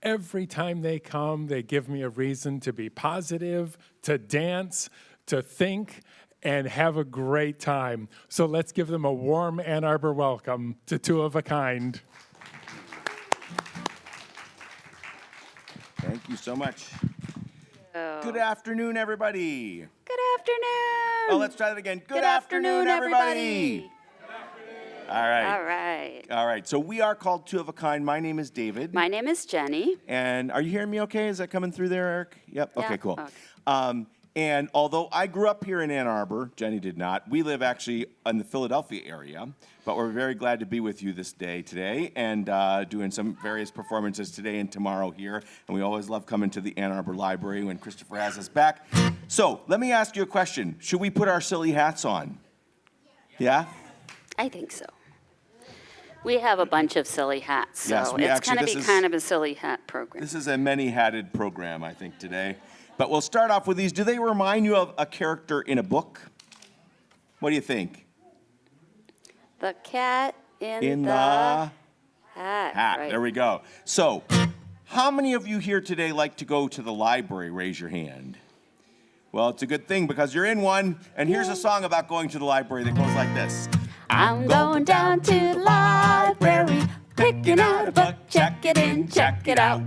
Every time they come, they give me a reason to be positive, to dance, to think, and have a great time. So let's give them a warm Ann Arbor welcome to Two of a Kind. Thank you so much. Good afternoon, everybody. Good afternoon. Oh, let's try that again. Good afternoon, everybody. All right. All right. So we are called Two of a Kind. My name is David. My name is Jenny. And are you hearing me okay? Is that coming through there, Eric? Yep. Yeah. Okay, cool. Okay. And although I grew up here in Ann Arbor, Jenny did not. We live actually in the Philadelphia area, but we're very glad to be with you this day today and doing some various performances today and tomorrow here. And we always love coming to the Ann Arbor Library when Christopher has us back. So let me ask you a question. Should we put our silly hats on? Yeah? I think so. We have a bunch of silly hats, so Yes, it's going to be kind of a silly hat program. This is a many-hatted program, I think, today. But we'll start off with these. Do they remind you of a character in a book? What do you think? The cat in the hat. Right. There we go. So, how many of you here today like to go to the library? Raise your hand. Well, it's a good thing because you're in one. And here's a song about going to the library that goes like this. I'm going down to the library, picking out a book, check it in, check it out.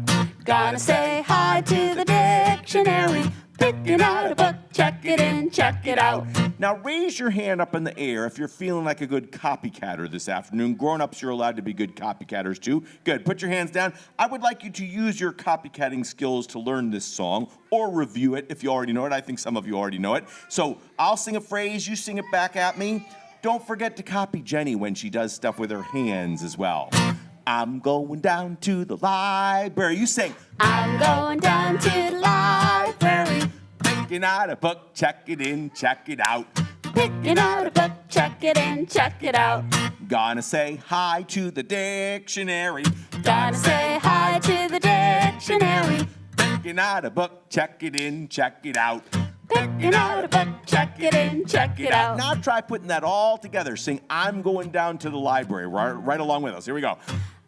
Gonna say hi to the dictionary, picking out a book, check it in, check it out. Now raise your hand up in the air if you're feeling like a good copycatter this afternoon. Grown-ups, you're allowed to be good copycatters too. Good, put your hands down. I would like you to use your copycatting skills to learn this song or review it if you already know it. I think some of you already know it. So I'll sing a phrase, you sing it back at me. Don't forget to copy Jenny when she does stuff with her hands as well. I'm going down to the library. You sing. I'm going down to the library, Picking out a book, check it in, check it out. picking out a book, check it in, check it out. Gonna say hi to the dictionary. Gonna say hi to the dictionary, Picking out a book, check it in, check it out. picking out a book, check it in, check it out. Now try putting that all together. Sing, I'm going down to the library. Right along with us. Here we go.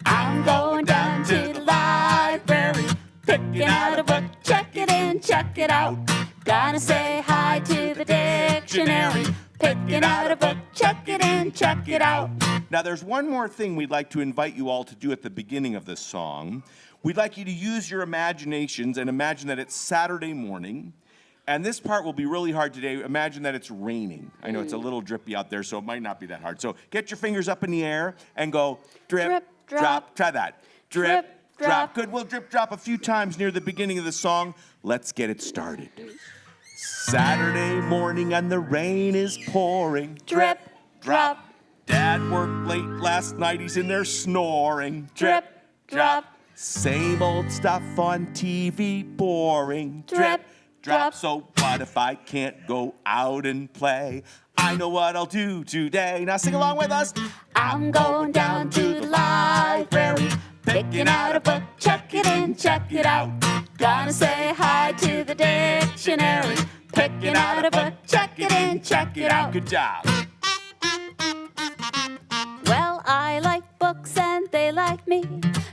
I'm going down to the library, picking out a book, check it in, check it out. Gonna say hi to the dictionary, picking out a book, check it in, check it out. Now there's one more thing we'd like to invite you all to do at the beginning of this song. We'd like you to use your imaginations and imagine that it's Saturday morning. And this part will be really hard today. Imagine that it's raining. I know it's a little drippy out there, so it might not be that hard. So get your fingers up in the air and go drip, Drip, drop. drop. Try that. Drip, drop. Good. We'll drip, drop a few times near the beginning of the song. Let's get it started. Saturday morning and the rain is pouring. Drip, drop. Dad worked late last night. He's in there snoring. Drip, drop. Same old stuff on TV, boring. Drip, drop. So what if I can't go out and play? I know what I'll do today. Now sing along with us. I'm going down to the library, picking out a book, check it in, check it out. Gonna say hi to the dictionary, picking out a book, check it in, check it out. Good job. Well, I like books and they like me,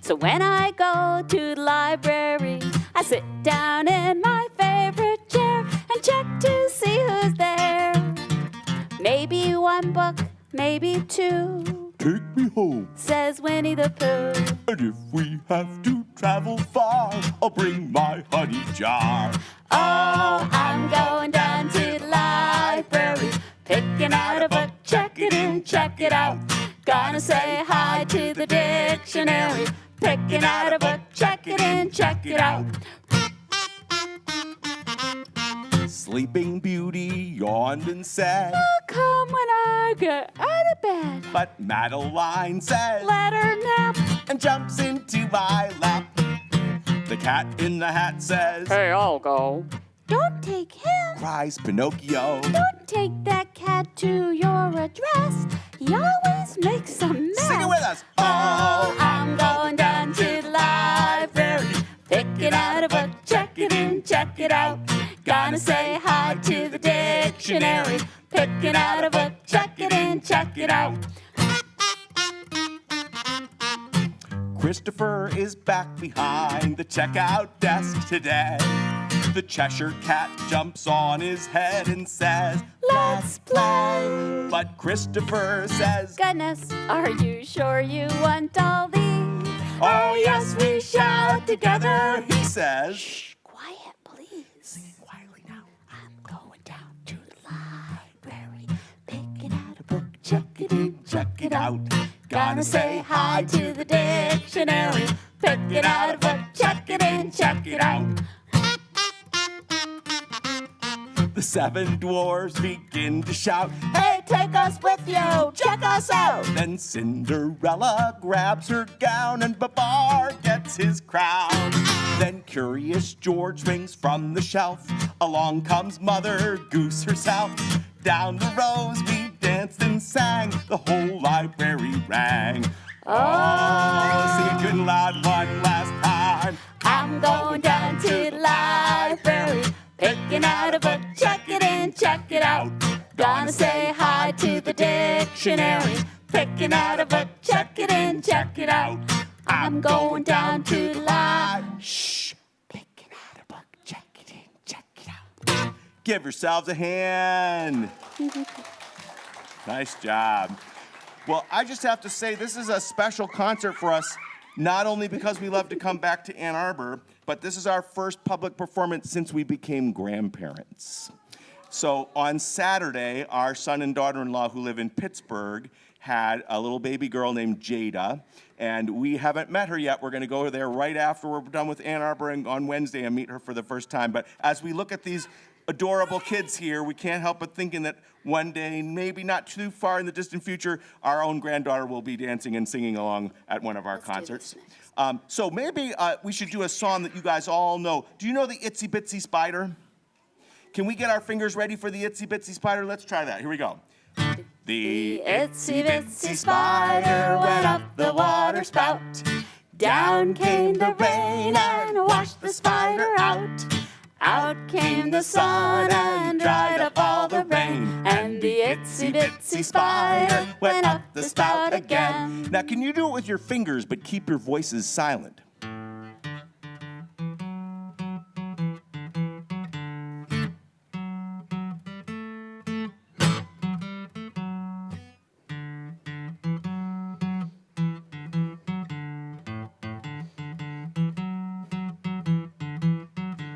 so when I go to the library, I sit down in my favorite chair and check to see who's there. Maybe one book, maybe two, Take me home. says Winnie the Pooh. And if we have to travel far, I'll bring my honey jar. Oh, I'm going down to the library, picking out a book, check it in, check it out. Gonna say hi to the dictionary, picking out a book, check it in, check it out. Sleeping Beauty yawned and said, I'll come when I get out of bed. but Madeline said, Let her nap. and jumps into my lap. The cat in the hat says, Hey, I'll go. Don't take him. cries Pinocchio. Don't take that cat to your address. He always makes a mess. Sing it with us. Oh, I'm going down to the library, picking out a book, check it in, check it out. Gonna say hi to the dictionary, picking out a book, check it in, check it out. Christopher is back behind the checkout desk today. The Cheshire Cat jumps on his head and says, Let's play. but Christopher says, Goodness, are you sure you want all these? oh yes, we shall together, he says. Shh, quiet, please. Sing it quietly now. I'm going down to the library, picking out a book, check it in, check it out. Gonna say hi to the dictionary, picking out a book, check it in, check it out. The 7 dwarves begin to shout, Hey, take us with you, check us out. then Cinderella grabs her gown and Babar gets his crown. Then Curious George rings from the shelf. Along comes Mother Goose herself. Down the rows we danced and sang. The whole library rang. Oh, sing it good and loud one last time. I'm going down to the library, picking out a book, check it in, check it out. Gonna say hi to the dictionary, picking out a book, check it in, check it out. I'm going down to the library. Shh. Picking out a book, check it in, check it out. Give yourselves a hand. Nice job. Well, I just have to say this is a special concert for us, not only because we love to come back to Ann Arbor, but this is our first public performance since we became grandparents. So on Saturday, our son and daughter-in-law who live in Pittsburgh had a little baby girl named Jada, and we haven't met her yet. We're going to go there right after we're done with Ann Arbor and on Wednesday and meet her for the first time. But as we look at these adorable kids here, we can't help but thinking that one day, maybe not too far in the distant future, our own granddaughter will be dancing and singing along at one of our concerts. So maybe we should do a song that you guys all know. Do you know the Itsy Bitsy Spider? Can we get our fingers ready for the Itsy Bitsy Spider? Let's try that. Here we go. The itsy bitsy spider went up the water spout. Down came the rain and washed the spider out. Out came the sun and dried up all the rain. And the itsy bitsy spider went up the spout again. Now, can you do it with your fingers, but keep your voices silent?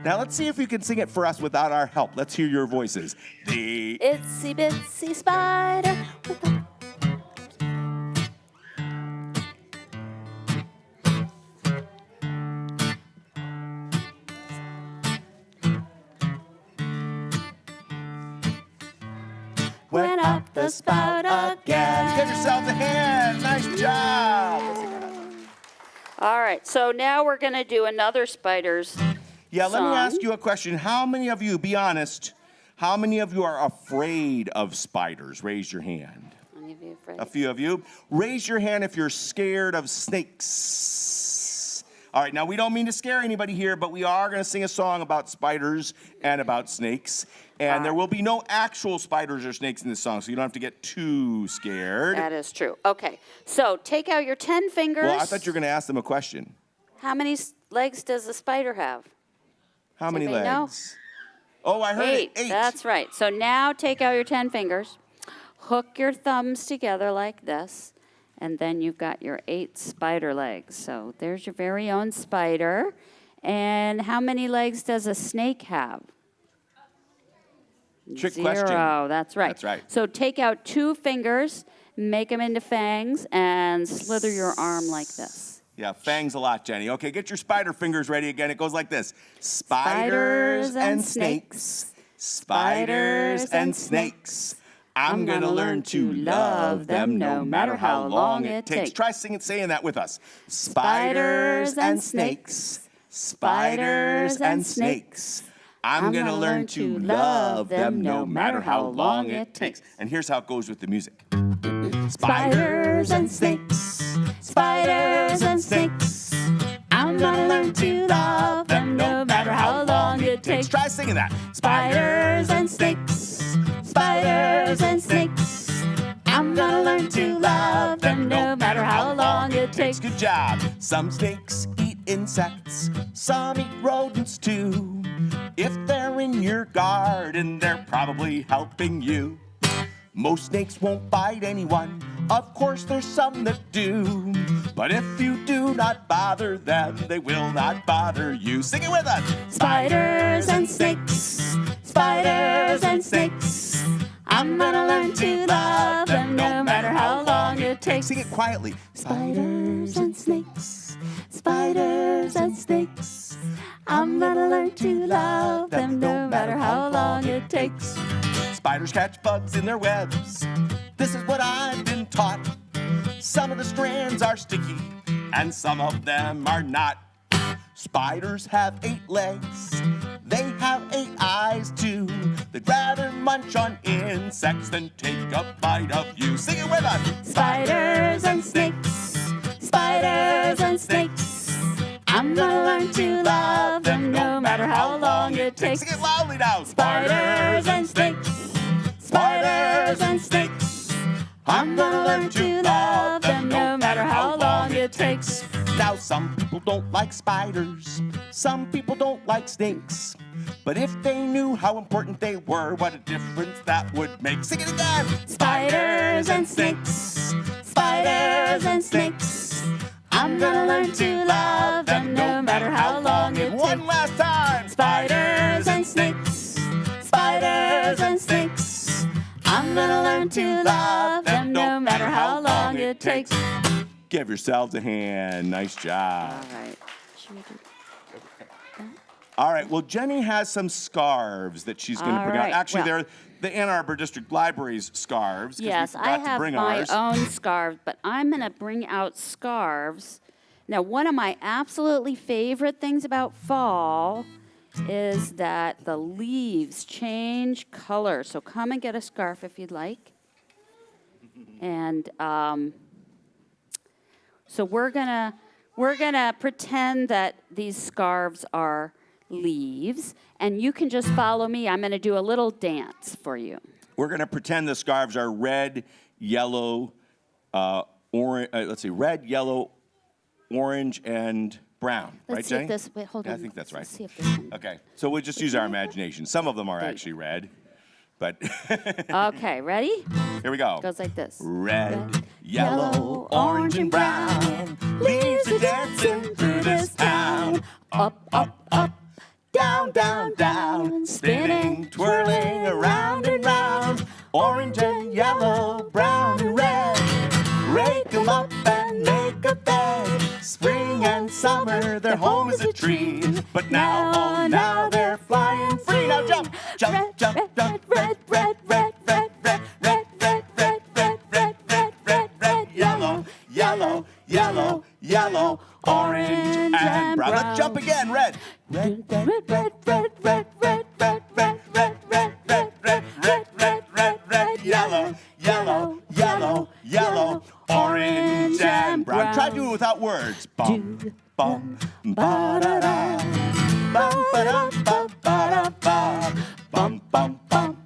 Now let's see if you can sing it for us without our help. Let's hear your voices. The itsy bitsy spider went up the spout again. Give yourselves a hand. Nice job. All right, so now we're going to do another spiders. Yeah, let me song. ask you a question. How many of you, be honest, how many of you are afraid of spiders? Raise your hand. Any of you afraid? A few of you. Raise your hand if you're scared of snakes. All right, now we don't mean to scare anybody here, but we are going to sing a song about spiders and about snakes. And there will be no actual spiders or snakes in this song, so you don't have to get too scared. That is true. Okay, so take out your 10 fingers. Well, I thought you were going to ask them a question. How many legs does the spider have? How many anybody know? legs? Oh, I heard it. 8. That's right. So now take out your 10 fingers. Hook your thumbs together like this. And then you've got your 8 spider legs. So there's your very own spider. And how many legs does a snake have? Trick 0. question. That's right. That's right. So take out 2 fingers, make them into fangs, and slither your arm like this. Yeah, fangs a lot, Jenny. Okay, get your spider fingers ready again. It goes like this. Spiders and snakes. Spiders and snakes. I'm gonna learn to love them no matter how long it takes. Try saying that with us. Spiders and snakes. Spiders and snakes. I'm gonna learn to love them no matter how long it takes. And here's how it goes with the music. Spiders and snakes. Spiders and snakes. I'm gonna learn to love them no matter how long it takes. Try singing that. Spiders and snakes. Spiders and snakes. I'm gonna learn to love them no matter how long it takes. Good job. Some snakes eat insects. Some eat rodents too. If they're in your garden, they're probably helping you. Most snakes won't bite anyone. Of course, there's some that do. But if you do not bother them, they will not bother you. Sing it with us. Spiders and snakes, spiders and snakes. I'm gonna learn to love them no matter how long it takes. Sing it quietly. Spiders and snakes, spiders and snakes. I'm gonna learn to love them no matter how long it takes. Spiders catch bugs in their webs. This is what I've been taught. Some of the strands are sticky, and some of them are not. Spiders have 8 legs. They have 8 eyes too. They'd rather munch on insects than take a bite of you. Sing it with us. Spiders and snakes, spiders and snakes. I'm gonna learn to love them no matter how long it takes. Sing it loudly now. Spiders and snakes, spiders and snakes. I'm gonna learn to love them no matter how long it takes. Now, some people don't like spiders. Some people don't like snakes. But if they knew how important they were, what a difference that would make. Sing it again. Spiders and snakes, spiders and snakes. I'm gonna learn to love them no matter how long it takes. One last time. Spiders and snakes, spiders and snakes. I'm gonna learn to love them no matter how long it takes. Give yourselves a hand. Nice job. All right. Should we do All right. Well, Jenny has some scarves that she's going to All bring out. right, Actually, well- they're the Ann Arbor District Library's scarves. 'Cause we Yes, forgot I to have bring my ours. own scarves, but I'm going to bring out scarves. Now, one of my absolutely favorite things about fall is that the leaves change color. So come and get a scarf if you'd like. And so we're gonna pretend that these scarves are leaves, and you can just follow me. I'm gonna do a little dance for you. We're going to pretend the scarves are red, yellow, orange. Let's see, red, yellow, orange, and brown. Let's right, see Jenny? if this. Wait, hold Yeah, on. I think that's Let's right. see if this one. Okay, so we'll just use our imagination. Some of them are There you actually red, but Okay, ready? here we go. Goes like this. Red, yellow, orange, and brown. Leaves are dancing through this town. Up, up, up, Down, down, down. Spinning, twirling around and round. Orange and yellow, brown and red. Rake 'em up and make a bed. Spring and summer, their home is a tree. But now, oh, now they're flying free. Now jump, jump, jump, jump. red, red, red, red, red, red, red, red, red, red, red, red, red, Yellow, yellow, yellow, yellow, orange and brown. Let's jump again. Red, red, red, red, red, red, red, red, red, red, red, red, red, red, red, red, red, red, yellow, yellow, yellow, yellow, orange and brown. Try doing it without words. Bum, bum, ba da da, bum ba da ba ba da ba, bum bum bum,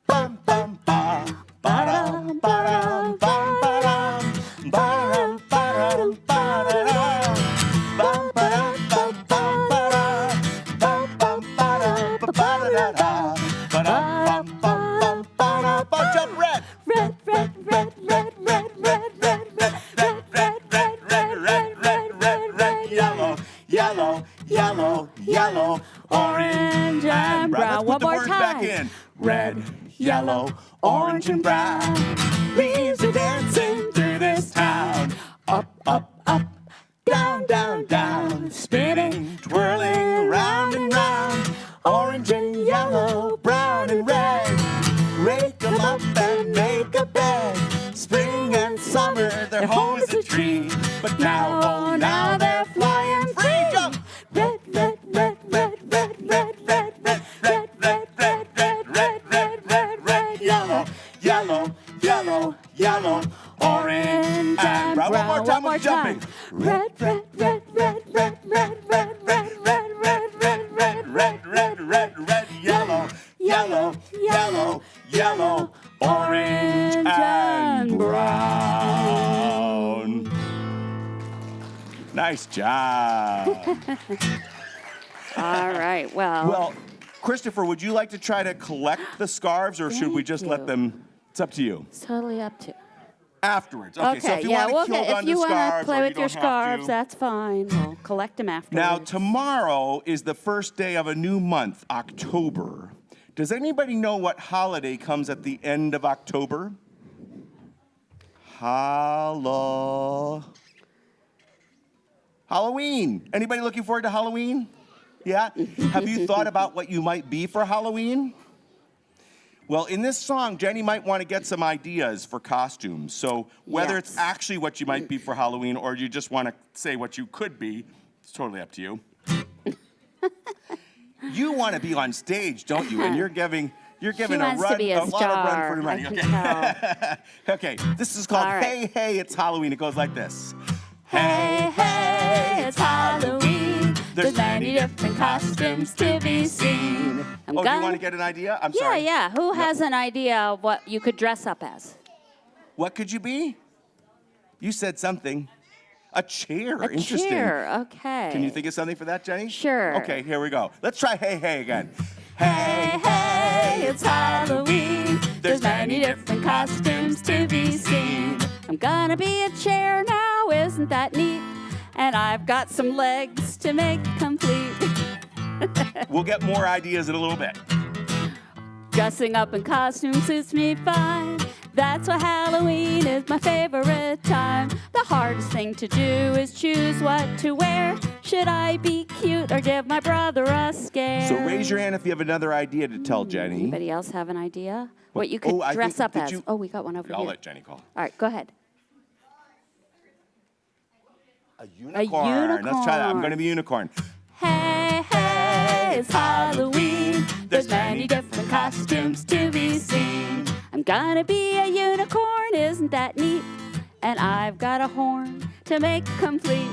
bum bum ba, ba da ba da bum ba da, ba da ba da ba da da, bum ba da ba ba ba da, bum bum ba da ba ba da da, ba da bum bum bum ba da ba. Jump red. red, red, red, red, red, red, red, red, red, red, red, red, red, red, red, Yellow, yellow, yellow, yellow, orange and brown. Let's One put the more words back time. in. Red, yellow, orange and brown. Leaves are dancing through this town. Up, up, up, down, down, down. Spinning, twirling, round and round. Orange and yellow, brown and red. Rake 'em up and make a bed. Spring and summer, their home is a tree. But now, oh, now they're flying free. Jump! red, red, red, red, red, red, red, red, red, red, red, red, red, red, red, red, Yellow, yellow, yellow, yellow, orange and brown. One more time with jumping. red, red, red, red, red, red, red, job. All right, well, Well, Christopher, would you like to try to collect the scarves, or should we Thank just you. let them? It's up to you. it's totally up to. Afterwards. Okay, so if you yeah, want to kill if on you the want to scarves, play or you with your don't have scarves, to. that's fine. We'll collect them afterwards. Now, tomorrow is the first day of a new month, October. Does anybody know what holiday comes at the end of October? Halloween. Anybody looking forward to Halloween? Yeah? Have you thought about what you might be for Halloween? Well, in this song, Jenny might want to get some ideas for costumes. So whether it's Yes. actually what you might be for Halloween or you just want to say what you could be, it's totally up to you. You want to be on stage, don't you? And you're giving She a wants run, to be a lot of run star. for the money. I can Okay. tell. Okay, this is called All right. Hey, Hey, It's Halloween. It goes like this. Hey, hey, it's Halloween. There's many different costumes to be seen. I'm Oh, do you gonna- want to get an idea? I'm Yeah, sorry. yeah. Who has an idea of what you could dress up as? What could you be? You said something. A chair. A Interesting. chair. Okay. Can you think of something for that, Jenny? Sure. Okay, here we go. Let's try Hey, Hey again. Hey, hey, it's Halloween. There's many different costumes to be seen. I'm gonna be a chair now, isn't that neat? And I've got some legs to make complete. We'll get more ideas in a little bit. Dressing up in costume suits me fine. That's why Halloween is my favorite time. The hardest thing to do is choose what to wear. Should I be cute or give my brother a scare? So raise your hand if you have another idea to tell Jenny. Anybody else have an idea? What you could Oh, I dress think- up did as? you- Oh, we got one over I'll here. let Jenny call. All right, go ahead. A unicorn. Let's try that. I'm going to be unicorn. Hey, hey, it's Halloween. There's many different costumes to be seen. I'm gonna be a unicorn, isn't that neat? And I've got a horn to make complete.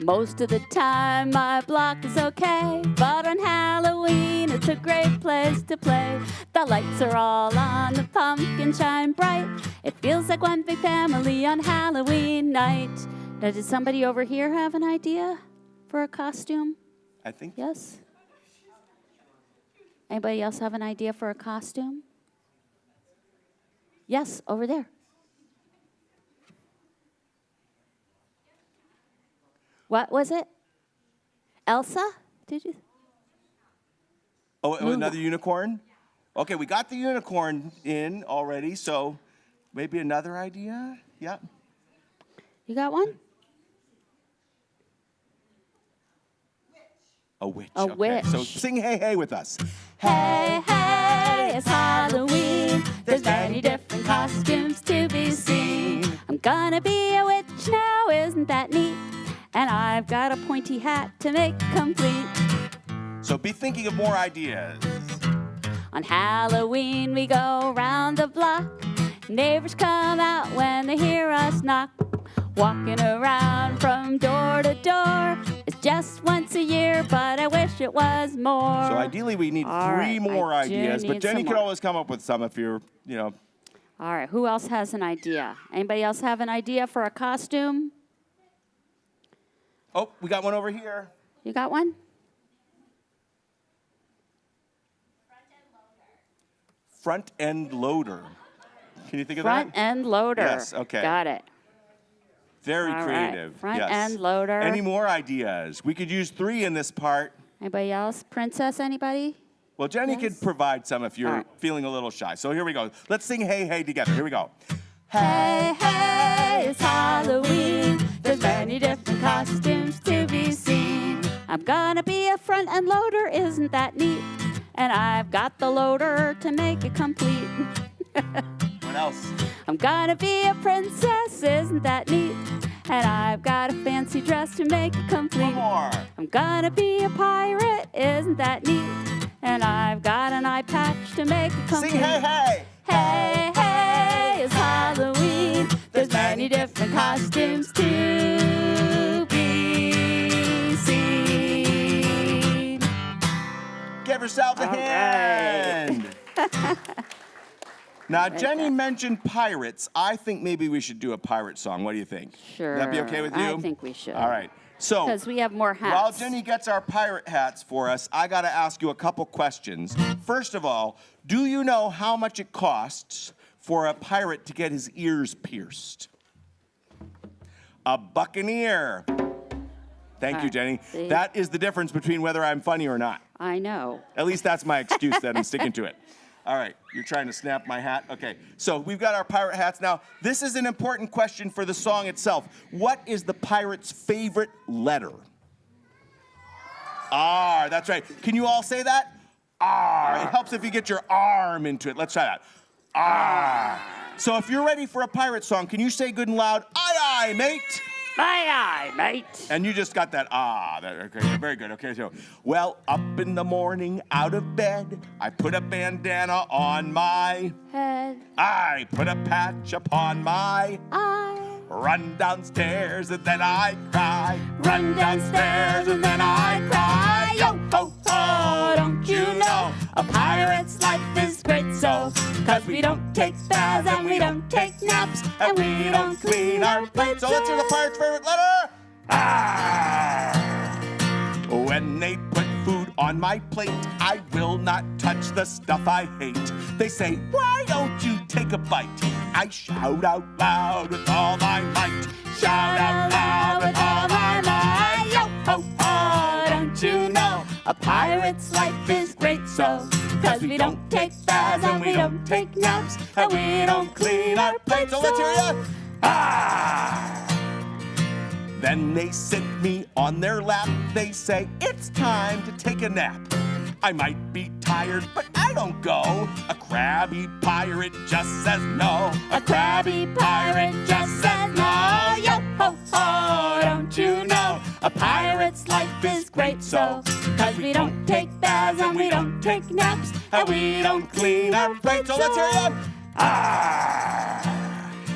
Most of the time my block is okay, but on Halloween it's a great place to play. The lights are all on, the pumpkins shine bright. It feels like one big family on Halloween night. Now, did somebody over here have an idea for a costume? I think. Yes? Anybody else have an idea for a costume? Yes, over there. What was it? Elsa? Did you? Oh, another unicorn? Okay, we got the unicorn in already, so maybe another idea? Yeah. You got one? A witch. A okay. witch. So sing Hey, Hey with us. Hey, hey, it's Halloween. There's many different costumes to be seen. I'm gonna be a witch now, isn't that neat? And I've got a pointy hat to make complete. So be thinking of more ideas. On Halloween we go round the block. Neighbors come out when they hear us knock. Walking around from door to door. It's just once a year, but I wish it was more. So ideally we need All three right, more I do ideas, but need Jenny some could more. always come up with some if you're, All right, who else has an idea? Anybody else have an idea for a costume? Oh, we got one over here. You got one? Front end loader. Can you think of Front that? end loader. Yes, okay. Got it. Very All right, creative. front yes. end loader. Any more ideas? We could use 3 in this part. Anybody else? Princess, anybody? Well, Jenny Yes. could provide some if you're All right. feeling a little shy. So here we go. Let's sing Hey, Hey together. Here we go. Hey, hey, it's Halloween. There's many different costumes to be seen. I'm gonna be a front end loader, isn't that neat? And I've got the loader to make it complete. What else? I'm gonna be a princess, isn't that neat? And I've got a fancy dress to make it complete. One more. I'm gonna be a pirate, isn't that neat? And I've got an eye patch to make it complete. Sing Hey, Hey. Hey, hey, it's Halloween. There's many different costumes to be seen. Give yourself a All hand. Now, Jenny mentioned pirates. I think maybe we should do a pirate song. What do you think? Sure. Would that be okay with you? I think we should. All right. So, Because we have more hats. while Jenny gets our pirate hats for us, I got to ask you a couple questions. First of all, do you know how much it costs for a pirate to get his ears pierced? A buccaneer. Thank you, Jenny. See? That is the difference between whether I'm funny or not. I know. At least that's my excuse that I'm sticking to it. All right, you're trying to snap my hat? Okay, so we've got our pirate hats. Now, this is an important question for the song itself. What is the pirate's favorite letter? R, that's right. Can you all say that? R. It helps if you get your arm into it. Let's try that. R. So if you're ready for a pirate song, can you say good and loud, aye, aye, mate? Aye, aye, mate. And you just got that, okay, very good. Okay, so, well, up in the morning, out of bed, I put a bandana on my Head. I put a patch upon my run downstairs and then I cry. Run downstairs and then I cry. Yo, ho, ho, don't you know a pirate's life is great so? 'Cause we don't take baths and we don't take naps and we don't clean our plates. So let's hear the pirate's favorite letter. Ah! When they put food on my plate, I will not touch the stuff I hate. They say, why don't you take a bite? I shout out loud with all my might. Shout out loud with all my might. Yo, ho, ho, don't you know a pirate's life is great so? 'Cause we don't take baths and we don't take naps and we don't clean our plates. So let's hear ya. Ah! Then they sit me on their lap. They say, it's time to take a nap. I might be tired, but I don't go. A crabby pirate just says no. A crabby pirate just says no. Yo, ho, ho, don't you know a pirate's life is great so? 'Cause we don't take baths and we don't take naps and we don't clean our plates. So let's hear it. Ah!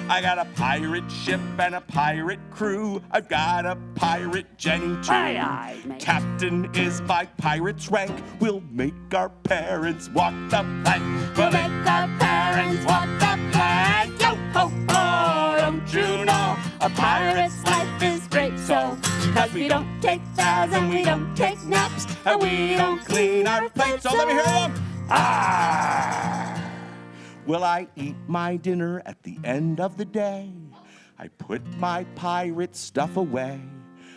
I got a pirate ship and a pirate crew. I've got a pirate Jenny too. Aye, aye, mate. Captain is my pirate's rank. We'll make our parents walk the plank. We'll make our parents walk the plank. Yo, ho, ho, don't you know a pirate's life is great so? 'Cause we don't take baths and we don't take naps and we don't clean our plates. So let me hear them. Ah! Will I eat my dinner at the end of the day? I put my pirate stuff away.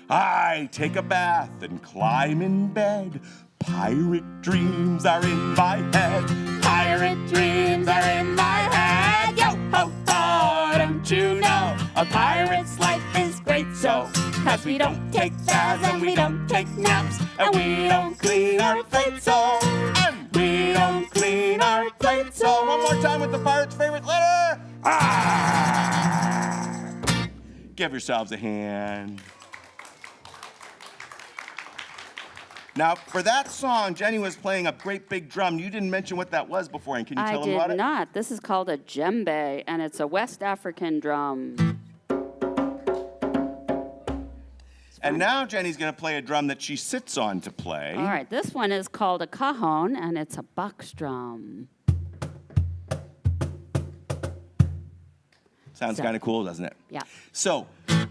I take a bath and climb in bed. Pirate dreams are in my head. Pirate dreams are in my head. Yo, ho, ho, don't you know a pirate's life is great so? 'Cause we don't take baths and we don't take naps and we don't clean our plates so. And we don't clean our plates so. One more time with the pirate's favorite letter. Ah! Give yourselves a hand. Now, for that song, Jenny was playing a great big drum. You didn't mention what that was before, and can you tell them about I did it? not. This is called a djembe, and it's a West African drum. And now Jenny's going to play a drum that she sits on to play. All right, this one is called a cajon, and it's a box drum. Sounds kind of cool, doesn't it? Yeah. So,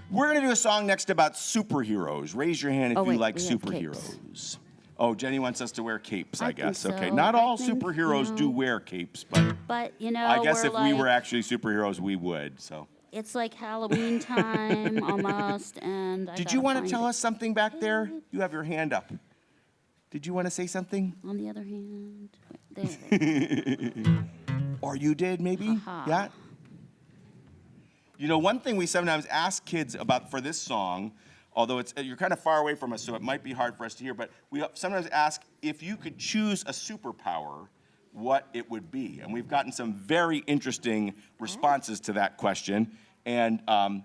we're going to do a song next about superheroes. Raise your hand if you wait, like we have superheroes. Oh, Jenny wants us to wear capes, I I think guess. Okay, so. not all I think, superheroes do wear capes, but But, you know, I guess we're if like, we were actually superheroes, we would. So, it's like Halloween time almost, and did you want to tell us something back there? You have your hand up. Did you want to say something? On the other hand, there. Or you did, maybe? Ha-ha. Yeah? You know, one thing we sometimes ask kids about for this song, although you're kind of far away from us, so it might be hard for us to hear, but we sometimes ask if you could choose a superpower, what it would be. And we've gotten some very interesting responses to that question. And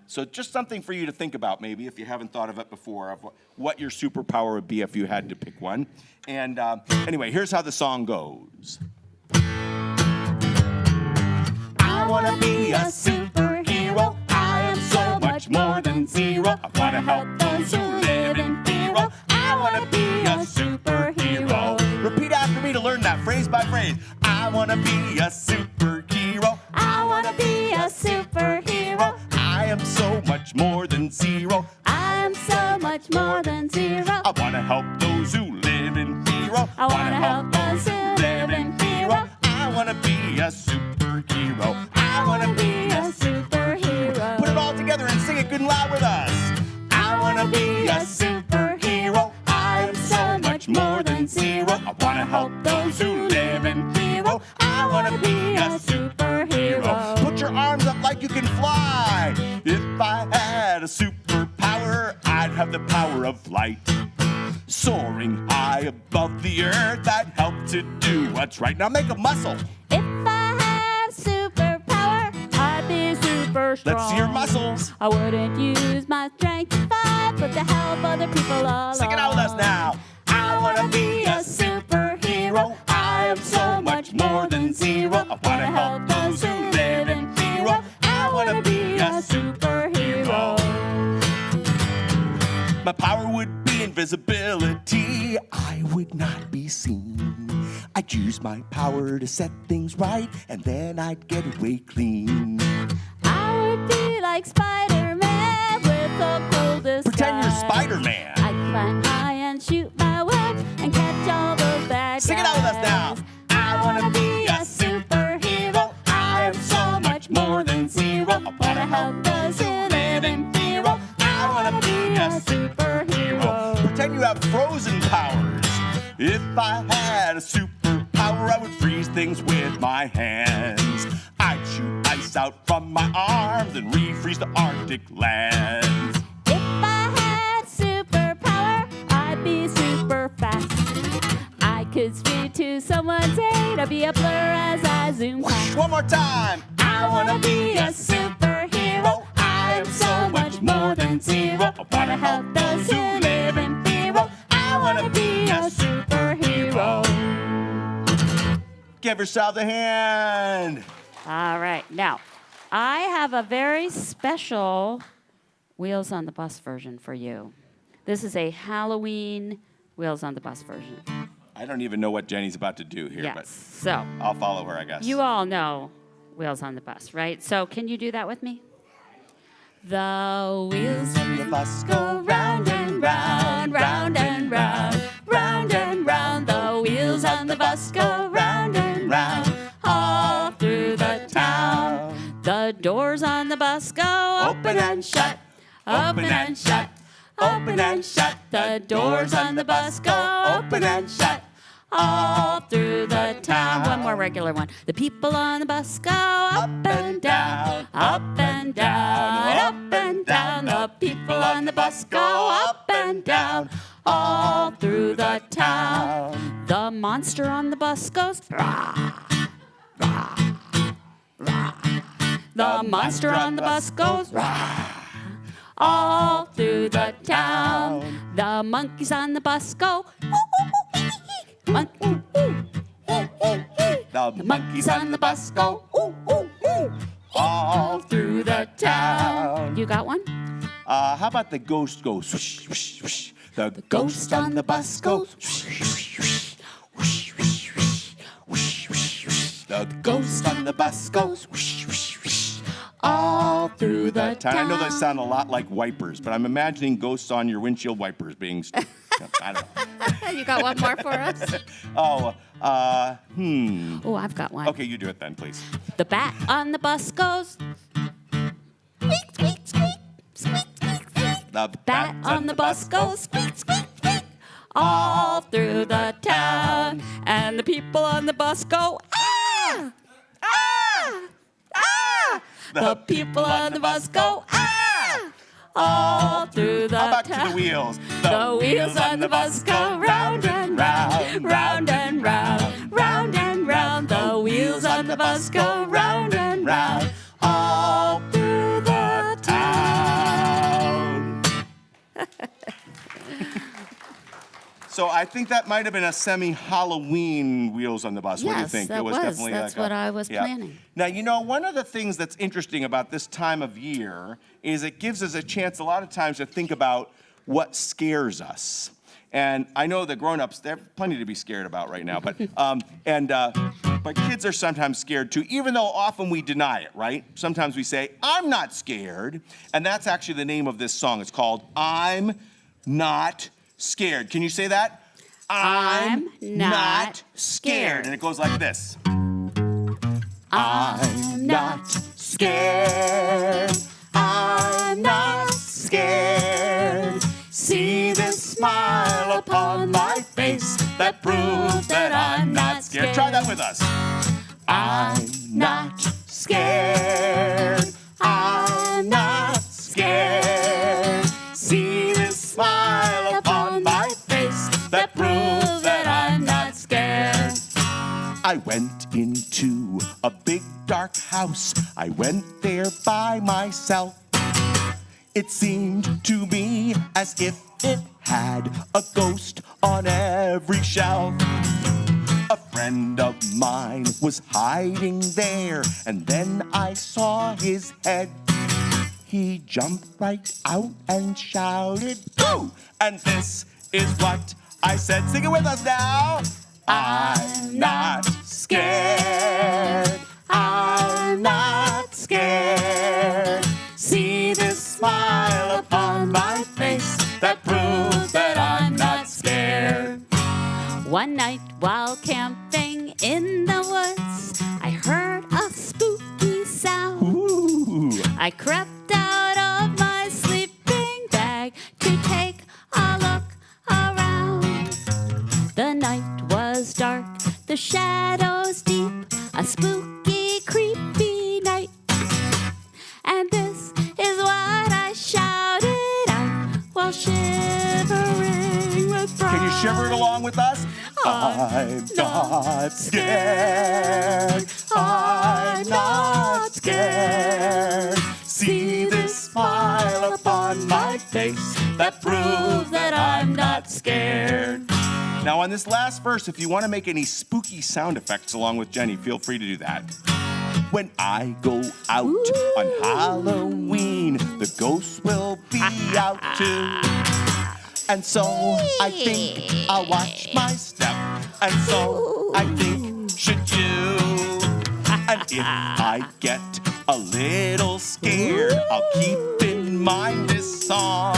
so just something for you to think about, maybe, if you haven't thought of it before, of what your superpower would be if you had to pick one. And anyway, here's how the song goes. I want to be a superhero. I am so much more than zero. I want to help those who live in fear. I want to be a superhero. Repeat after me to learn that phrase by phrase. I want to be a superhero. much more than zero. I want to help those who live in fear. I want to help those who live in fear. I want to be a superhero. I want to be a superhero. Put it all together and sing it good and loud with us. I want to be a superhero. I am so much more than zero. I want to help those who live in fear. I want to be a superhero. Put your arms up like you can fly. If I had a superpower, I'd have the power of flight. Soaring high above the earth, I'd help to do what's right. Now make a muscle. If I had a superpower, I'd be super strong. Let's see your muscles. I wouldn't use my strength to fight, but to help other people along. Sing it out with us now. I want to be a superhero. I am so much more than zero. I want to help those who live in fear. I want to be a superhero. My power would be invisibility. I would not be seen. I'd use my power to set things right, and then I'd get away clean. I would be like Spider-Man with the coldest Pretend you're eyes. Spider-Man. I'd climb high and shoot my web and catch all those bad Sing it out with us now. guys. I want to be a superhero. I am so much more than zero. I want to help those who live in fear. I want to be a superhero. Pretend you have frozen powers. If I had a superpower, I would freeze things with my hands. I'd shoot ice out from my arms and refreeze the Arctic lands. If I had superpower, I'd be super fast. I could speed to someone's aid. I'd be a blur as I zoom past. One more time. I want to be a superhero. I am so much more than zero. I want to help those who live in fear. I want to be a superhero. Give yourself a hand. All right. Now, I have a very special Wheels on the Bus version for you. This is a Halloween Wheels on the Bus version. I don't even know what Jenny's about to do here, Yes. So, but I'll follow her, I guess. you all know Wheels on the Bus, right? So, can you do that with me? The wheels on the bus go round and round, round and round, round and round. The wheels on the bus go round and round, all through the town. The doors on the bus go open and shut, open and shut, open and shut. The doors on the bus go open and shut, all through the town. One more regular one. The people on the bus go up and down, up and down, up and down. The people on the bus go up and down, all through the town. The monster on the bus goes rah, rah, rah. The monster on the bus goes rah, all through the town. The monkeys on the bus go monkey. The monkeys on the bus go all through the town. You got one? How about the ghost goes swoosh, swoosh, swoosh. The ghost on the bus goes swoosh, swoosh, swoosh, swoosh, swoosh, swoosh, swoosh, swoosh. The ghost on the bus goes swoosh, swoosh, swoosh, all through the town. I know they sound a lot like wipers, but I'm imagining ghosts on your windshield wipers being. I don't know. You got one more for us? Oh, Oh, I've got one. Okay, you do it then, please. The bat on the bus goes squeak, squeak, squeak, squeak, squeak, squeak. The Bat on the bus goes squeak, squeak, squeak, all through the town. And the people on the bus go ah, ah, ah. The people on the bus go ah, all through the How about town. to the wheels? The wheels on the bus go round and round, round and round, round and round. The wheels on the bus go round and round, all through the town. So I think that might have been a semi-Halloween Wheels on the Bus. What do you Yes, think? that It was was. definitely That's like what I was yeah. planning. Now, you know, one of the things that's interesting about this time of year is it gives us a chance a lot of times to think about what scares us. And I know the grown-ups, they have plenty to be scared about right now, but but kids are sometimes scared too, even though often we deny it, right? Sometimes we say, I'm not scared. And that's actually the name of this song. It's called I'm not scared. Can you say that? I'm not scared. scared. And it goes like this. I'm not scared. I'm not scared. See this smile upon my face that proves that I'm not scared. Try that with us. I'm not scared. I'm not scared. See this smile upon my face that proves that I'm not scared. I went into a big dark house. I went there by myself. It seemed to me as if it had a ghost on every shelf. A friend of mine was hiding there, and then I saw his head. He jumped right out and shouted, "Boo!" And this is what I said. Sing it with us now. I'm not scared. I'm not scared. See this smile upon my face that proves that I'm not scared. One night while camping in the woods, I heard a spooky sound. Ooh. I crept out of my sleeping bag to take a look around. The night was dark, the shadows deep, a spooky, creepy night. And this is what I shouted out while shivering with fright. Can you shiver it along with us? I'm not scared. I'm not scared. See this smile upon my face that proves that I'm not scared. Now on this last verse, if you want to make any spooky sound effects along with Jenny, feel free to do that. When I go out on Halloween, the ghosts will be out too. And so I think I'll watch my step, and so I think should you. And if I get a little scared, I'll keep in mind this song.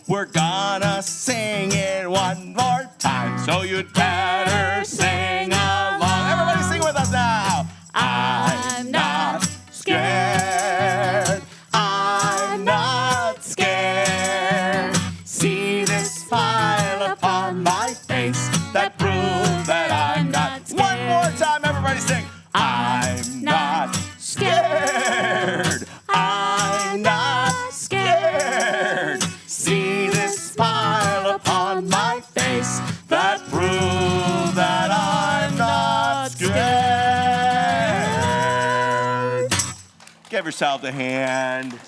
We're gonna sing it one more time, so you'd better sing along. Everybody sing with us now. I'm not scared. I'm not scared. See this smile upon my face that proves that I'm not scared. One more time, everybody sing. I'm not scared. I'm not scared. See this smile upon my face that proves that I'm not scared. Give yourself a hand.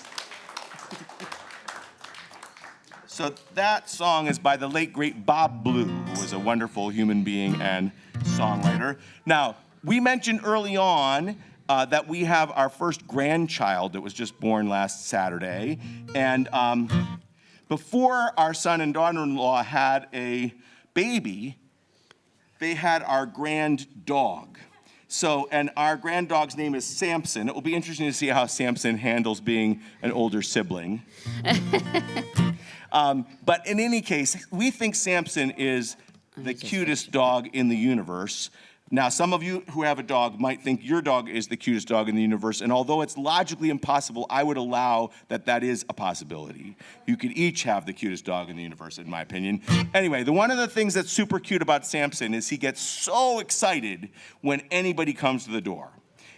So that song is by the late, great Bob Blue, who was a wonderful human being and songwriter. Now, we mentioned early on that we have our first grandchild that was just born last Saturday. And before our son and daughter-in-law had a baby, they had our grand dog. So, and our grand dog's name is Samson. It will be interesting to see how Samson handles being an older sibling. But in any case, we think Samson is the cutest dog in the universe. Now, some of you who have a dog might think your dog is the cutest dog in the universe, and although it's logically impossible, I would allow that that is a possibility. You could each have the cutest dog in the universe, in my opinion. Anyway, one of the things that's super cute about Samson is he gets so excited when anybody comes to the door.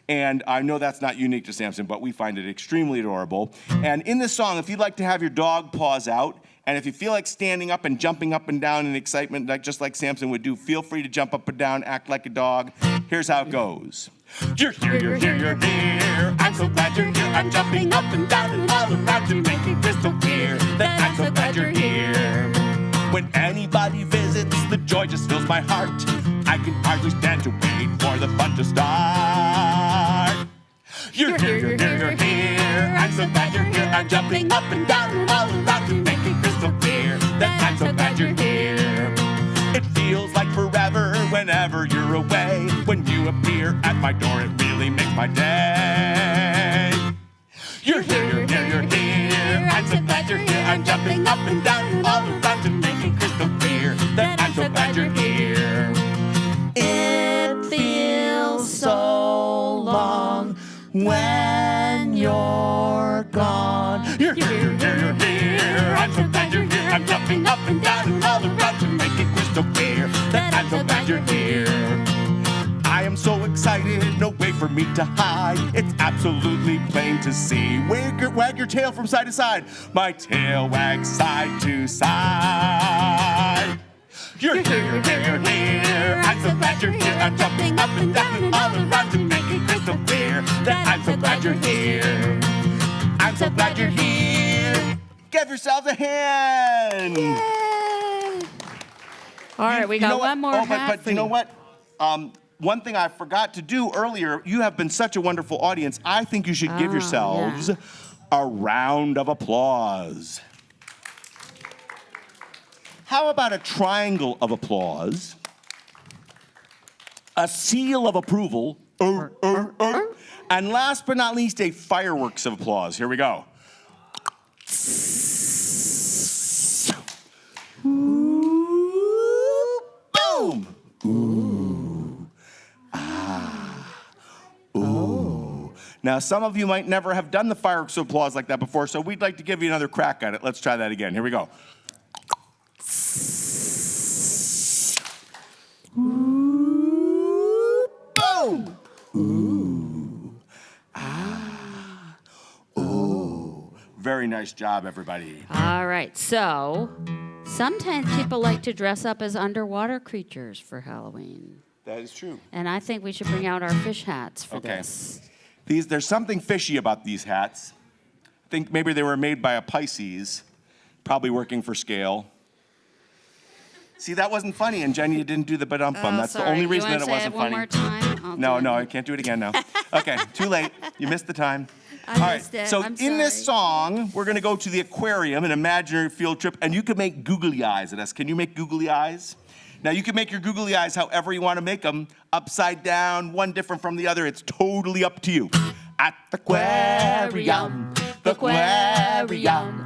And I know that's not unique to Samson, but we find it extremely adorable. And in this song, if you'd like to have your dog paws out, and if you feel like standing up and jumping up and down in excitement, just like Samson would do, feel free to jump up and down, act like a dog. Here's how it goes. You're here, you're here, you're here. I'm so glad you're here. I'm jumping up and down and all around to make it crystal clear that I'm so glad you're here. When anybody visits, the joy just fills my heart. I can hardly stand to wait for the fun to start. You're here, you're here, you're here. I'm so glad you're here. I'm jumping up and down and all around to make it crystal clear that I'm so glad you're here. It feels like forever whenever you're away. When you appear at my door, it really makes my day. You're here, you're here, you're here. I'm so glad you're here. I'm jumping up and down and all around to make it crystal clear that I'm so glad you're here. It feels so long when you're gone. You're here, you're here. I'm so glad you're here. I'm jumping up and down and all around to make it crystal clear that I'm so glad you're here. I am so excited, no way for me to hide. It's absolutely plain to see. Wag your tail from side to side. My tail wags side to side. You're here, you're here, you're here. I'm so glad you're here. I'm jumping up and down and all around to make it crystal clear that I'm so glad you're here. I'm so glad you're here. Give yourselves a hand. Yay! All right, we got one more hat but for you know what? One thing I forgot to do earlier, you have been such a wonderful audience. I think you should give yourselves a round of applause. How about a triangle of applause? A seal of approval. And last but not least, a fireworks of applause. Here we go. Boom! Now, some of you might never have done the fireworks of applause like that before, so we'd like to give you another crack at it. Let's try that again. Here we go. Boom! Very nice job, everybody. All right, so sometimes people like to dress up as underwater creatures for Halloween. That is true. And I think we should bring out our fish hats for this. There's something fishy about these hats. I think maybe they were made by a Pisces, probably working for scale. See, that wasn't funny, and Jenny didn't do the ba-dum-bum. That's the only reason that it wasn't funny. One more time? No, I can't do it again now. Okay, too late. You missed the time. I missed it. So I'm in this sorry. song, we're going to go to the aquarium, an imaginary field trip, and you can make googly eyes at us. Can you make googly eyes? Now, you can make your googly eyes however you want to make them, upside down, one different from the other. It's totally up to you. At the aquarium,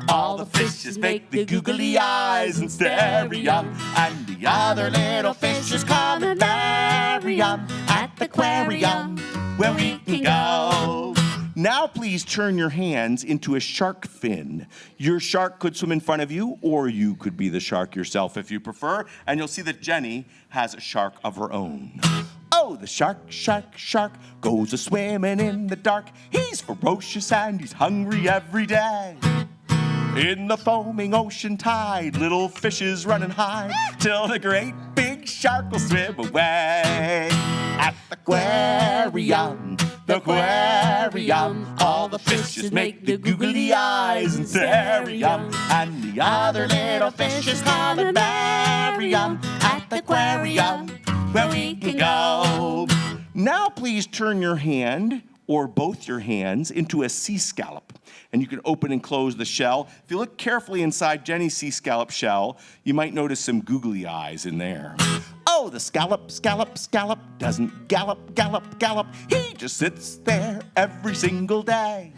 all the fishes make the googly eyes and stereo, and the other little fishes come and marry 'em at the aquarium where we can go. Now please turn your hands into a shark fin. Your shark could swim in front of you, or you could be the shark yourself if you prefer, and you'll see that Jenny has a shark of her own. Oh, the shark goes a-swimming in the dark. He's ferocious and he's hungry every day. In the foaming ocean tide, little fishes run and hide till the great big shark will swim away. At the aquarium, all the fishes make the googly eyes and stereo, and the other little fishes come and bury 'em at the aquarium where we can go. Now please turn your hand, or both your hands, into a sea scallop. And you can open and close the shell. If you look carefully inside Jenny's sea scallop shell, you might notice some googly eyes in there. Oh, the scallop doesn't gallop. He just sits there every single day.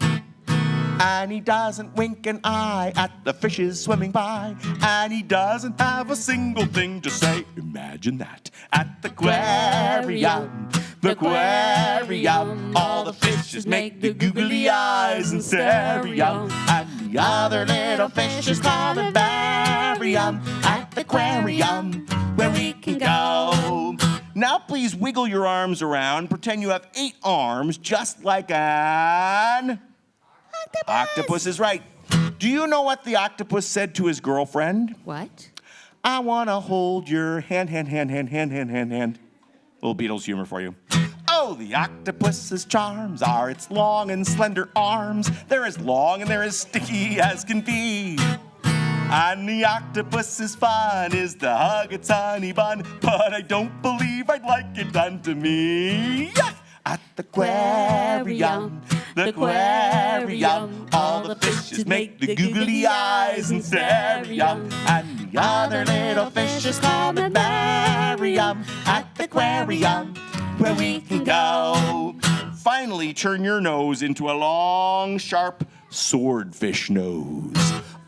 And he doesn't wink an eye at the fishes swimming by. And he doesn't have a single thing to say. Imagine that. At the aquarium, all the fishes make the googly eyes and stereo, and the other little fishes come and bury 'em at the aquarium where we can go. Now please wiggle your arms around. Pretend you have 8 arms, just like an octopus is right. Do you know what the octopus said to his girlfriend? What? I want to hold your hand. Little Beatles humor for you. Oh, the octopus's charms are its long and slender arms. They're as long and they're as sticky as can be. And the octopus's fun is to hug its honey bun, but I don't believe I'd like it done to me. Yeah! At the aquarium, all the fishes make the googly eyes and stereo, and the other little fishes come and marry 'em at the aquarium where we can go. Finally, turn your nose into a long, sharp swordfish knows.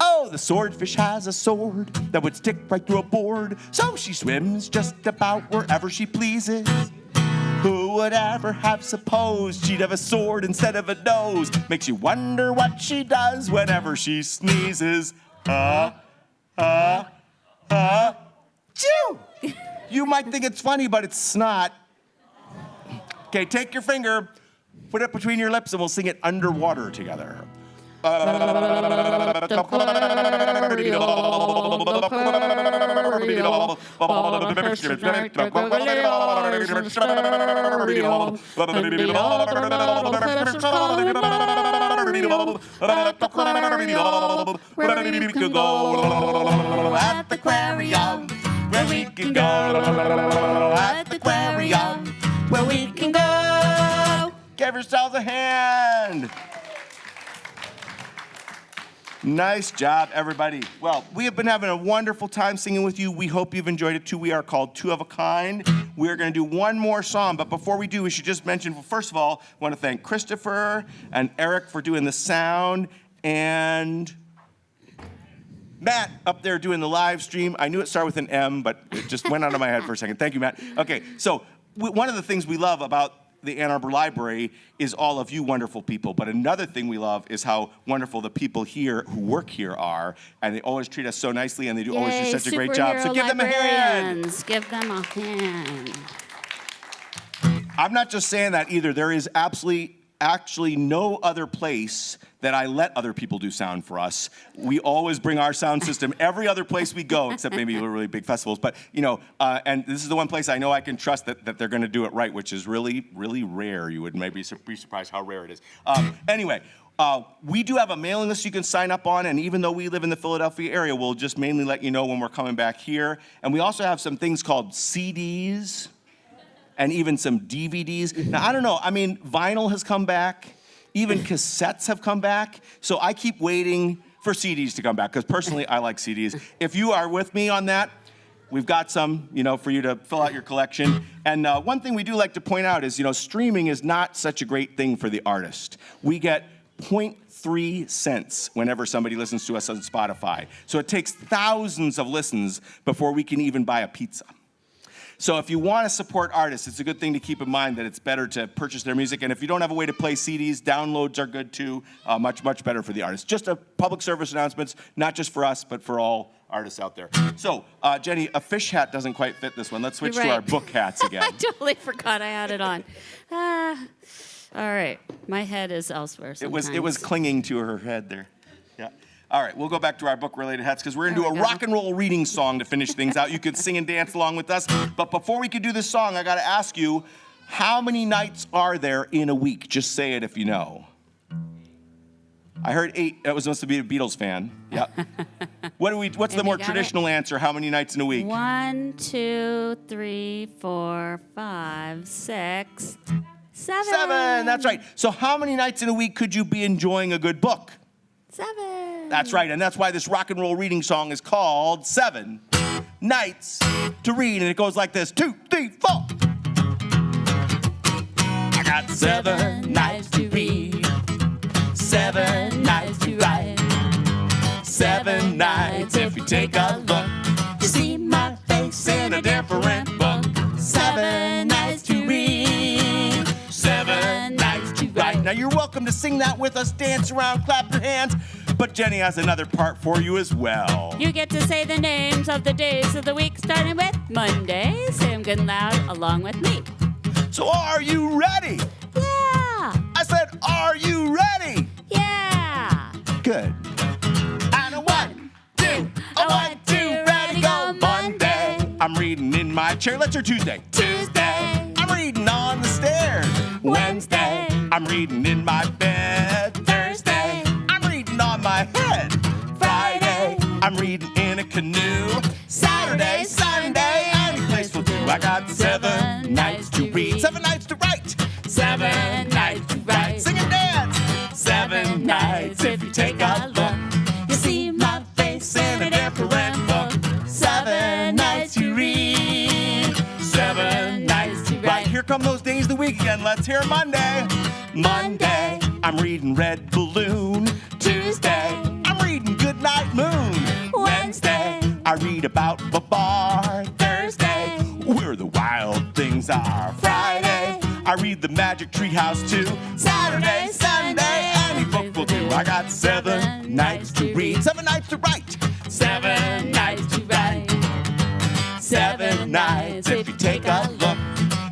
Oh, the swordfish has a sword that would stick right through a board, so she swims just about wherever she pleases. Who would ever have supposed she'd have a sword instead of a nose? Makes you wonder what she does whenever she sneezes. Chew! You might think it's funny, but it's not. Okay, take your finger, put it between your lips, and we'll sing it underwater together. Where we can go at the aquarium, where we can go at the aquarium, where we can go. Give yourselves a hand. Nice job, everybody. Well, we have been having a wonderful time singing with you. We hope you've enjoyed it too. We are called Two of a Kind. We're going to do one more song, but before we do, we should just mention, well, first of all, I want to thank Christopher and Eric for doing the sound, and Matt up there doing the live stream. I knew it started with an M, but it just went out of my head for a second. Thank you, Matt. Okay, so one of the things we love about the Ann Arbor Library is all of you wonderful people, but another thing we love is how wonderful the people here who work here are, and they always treat us so nicely, and they do always do such a great job. So give them a hand. Give them a hand. I'm not just saying that either. There is actually no other place that I let other people do sound for us. We always bring our sound system every other place we go, except maybe really big festivals. But, and this is the one place I know I can trust that they're going to do it right, which is really, really rare. You would maybe be surprised how rare it is. Anyway, we do have a mailing list you can sign up on, and even though we live in the Philadelphia area, we'll just mainly let you know when we're coming back here. And we also have some things called CDs and even some DVDs. Now, I don't know. I mean, vinyl has come back. Even cassettes have come back. So I keep waiting for CDs to come back, because personally, I like CDs. If you are with me on that, we've got some, for you to fill out your collection. And one thing we do like to point out is, streaming is not such a great thing for the artist. We get 0.3 cents whenever somebody listens to us on Spotify. So it takes thousands of listens before we can even buy a pizza. So if you want to support artists, it's a good thing to keep in mind that it's better to purchase their music. And if you don't have a way to play CDs, downloads are good too. Much, much better for the artists. Just a public service announcements, not just for us, but for all artists out there. So, Jenny, a fish hat doesn't quite fit this one. Let's switch to our book hats again. I totally forgot I had it on. All right. My head is elsewhere sometimes. It was clinging to her head there. Yeah. All right, we'll go back to our book-related hats because we're going to do a rock and roll reading song to finish things out. You could sing and dance along with us. But before we could do this song, I got to ask you, how many nights are there in a week? Just say it if you know. I heard 8. That was supposed to be a Beatles fan. Yeah. What's the more traditional answer? How many nights in a week? 1, 2, 3, 4, 5, 6, 7. 7. That's right. So how many nights in a week could you be enjoying a good book? 7. That's right, and that's why this rock and roll reading song is called 7 Nights to Read, and it goes like this: 2, 3, 4. I got 7 nights to read, 7 nights to write, 7 nights if you take a look, you see my face in a different book. 7 nights to read, 7 nights to write. Now you're welcome to sing that with us, dance around, clap your hands, but Jenny has another part for you as well. You get to say the names of the days of the week, starting with Monday. Say them good and loud along with me. So are you ready? Yeah. I said, are you ready? Yeah. Good. And a 1, 2, a 1, 2, ready, go. Monday, I'm reading in my chair. Let's hear Tuesday. Tuesday, I'm reading on the stairs. Wednesday, I'm reading in my bed. Thursday, I'm reading on my head. Friday, I'm reading in a canoe. Saturday, Sunday, any place will do. I got 7 nights to read, 7 nights to write, 7 nights to write. Sing and dance. 7 nights if you take a look, you see my face in a different book. 7 nights to read, 7 nights to write. Here come those days of the week again. Let's hear Monday. Monday, I'm reading Red Balloon. read about the bar. Thursday, where the wild things are. Friday, I read the Magic Treehouse too. Saturday, Sunday, any book will do. I got 7 nights to read, 7 nights to write, 7 nights to write, 7 nights. If you take a look,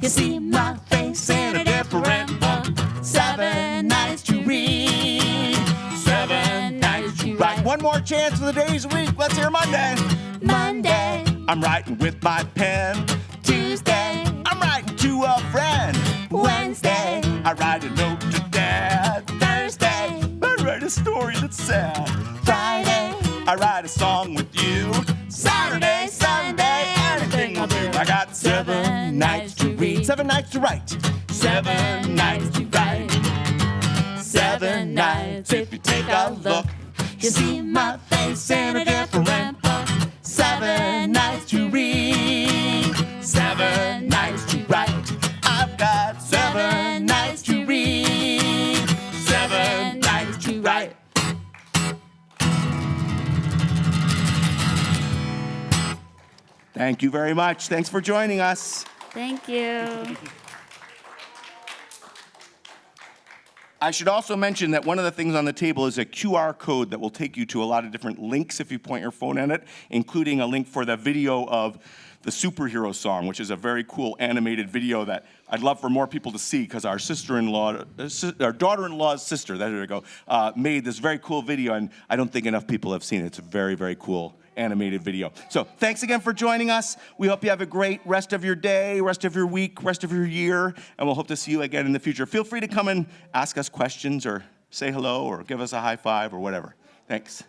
you see my face in a different book. 7 nights to read, 7 nights to write. One more chance for the days a week. Let's hear Monday. Monday, I'm writing with my pen. Tuesday, I'm writing to a friend. Wednesday, I write a note to Dad. Thursday, I write a story that's sad. Friday, I write a song with you. Saturday, Sunday, anything will do. I got 7 nights to read, 7 nights to write, 7 nights to write, 7 nights. If you take a look, you see my face in a different book. 7 nights to read, 7 nights to write. I've got 7 nights to read, 7 nights to write. Thank you very much. Thanks for joining us. Thank you. I should also mention that one of the things on the table is a QR code that will take you to a lot of different links if you point your phone at it, including a link for the video of the superhero song, which is a very cool animated video that I'd love for more people to see because our our daughter-in-law's sister, there we go, made this very cool video, and I don't think enough people have seen it. It's a very, very cool animated video. So thanks again for joining us. We hope you have a great rest of your day, rest of your week, rest of your year, and we'll hope to see you again in the future. Feel free to come and ask us questions or say hello or give us a high five or whatever. Thanks.